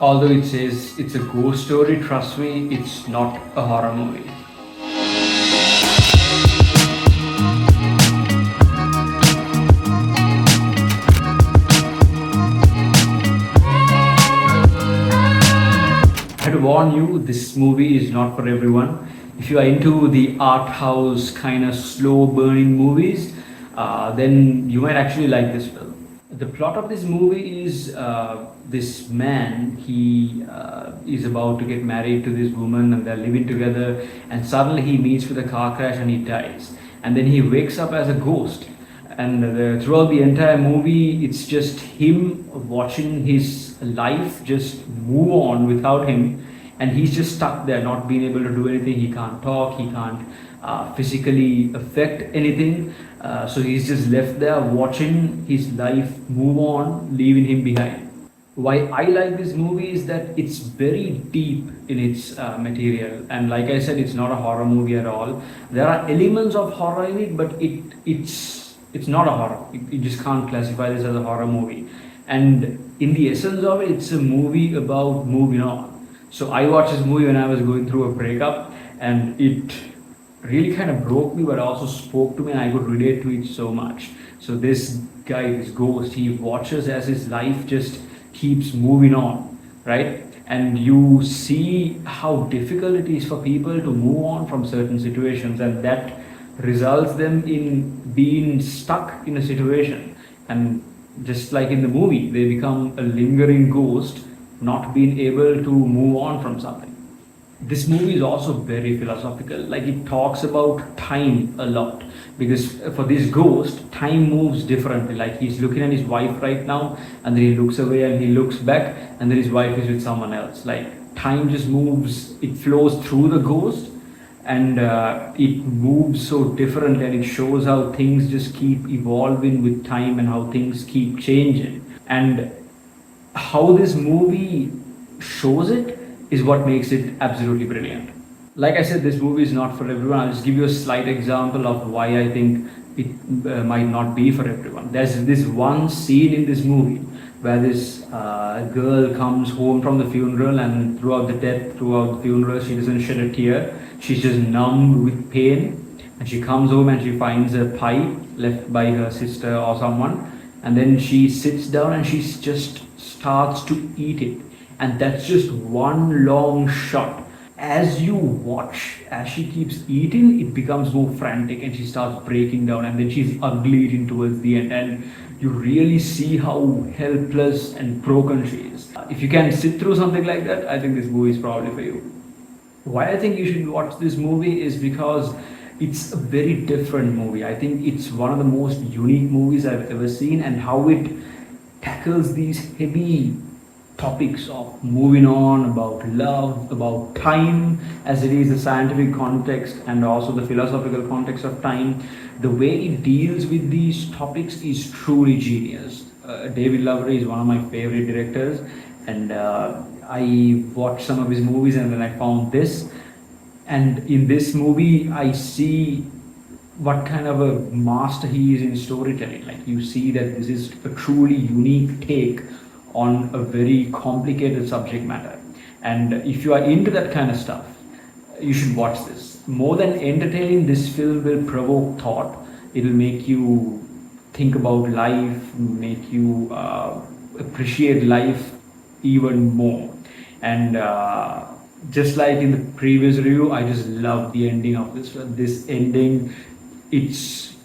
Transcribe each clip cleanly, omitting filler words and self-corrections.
Although it says it's a ghost story, trust me, it's not a horror movie. I had to warn you, this movie is not for everyone. If you are into the art house kind of slow burning movies, then you might actually like this film. The plot of this movie is this man, he is about to get married to this woman and they're living together, and suddenly he meets with a car crash and he dies. And then he wakes up as a ghost. And throughout the entire movie, it's just him watching his life just move on without him, and he's just stuck there, not being able to do anything. He can't talk, he can't physically affect anything. So he's just left there watching his life move on, leaving him behind. Why I like this movie is that it's very deep in its material, and like I said, it's not a horror movie at all. There are elements of horror in it, but it's not a horror. You just can't classify this as a horror movie. And in the essence of it, it's a movie about moving on. So I watched this movie when I was going through a breakup, and it really kind of broke me, but also spoke to me, and I could relate to it so much. So this guy, this ghost, he watches as his life just keeps moving on, right? And you see how difficult it is for people to move on from certain situations, and that results them in being stuck in a situation. And just like in the movie, they become a lingering ghost, not being able to move on from something. This movie is also very philosophical. Like, it talks about time a lot, because for this ghost, time moves differently. Like, he's looking at his wife right now, and then he looks away and he looks back, and then his wife is with someone else. Like, time just moves, it flows through the ghost, and it moves so differently, and it shows how things just keep evolving with time and how things keep changing. And how this movie shows it is what makes it absolutely brilliant. Like I said, this movie is not for everyone. I'll just give you a slight example of why I think it might not be for everyone. There's this one scene in this movie where this girl comes home from the funeral, and throughout the funeral, she doesn't shed a tear. She's just numb with pain, and she comes home and she finds a pie left by her sister or someone, and then she sits down and she just starts to eat it. And that's just one long shot. As you watch, as she keeps eating, it becomes more frantic and she starts breaking down, and then she's ugly eating towards the end, and you really see how helpless and broken she is. If you can sit through something like that, I think this movie is probably for you. Why I think you should watch this movie is because it's a very different movie. I think it's one of the most unique movies I've ever seen, and how it tackles these heavy topics of moving on, about love, about time, as it is the scientific context and also the philosophical context of time. The way it deals with these topics is truly genius. David Lowery is one of my favorite directors, and I watched some of his movies, and then I found this. And in this movie, I see what kind of a master he is in storytelling. Like, you see that this is a truly unique take on a very complicated subject matter. And if you are into that kind of stuff, you should watch this. More than entertaining, this film will provoke thought. It will make you think about life, make you appreciate life even more. And just like in the previous review, I just love the ending of this film. This ending, it's,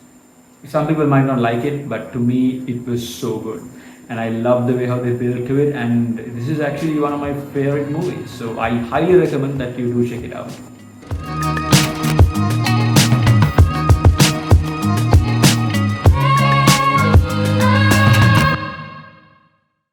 some people might not like it, but to me it was so good, and I love the way how they built to it. And this is actually one of my favorite movies, so I highly recommend that you do check it out.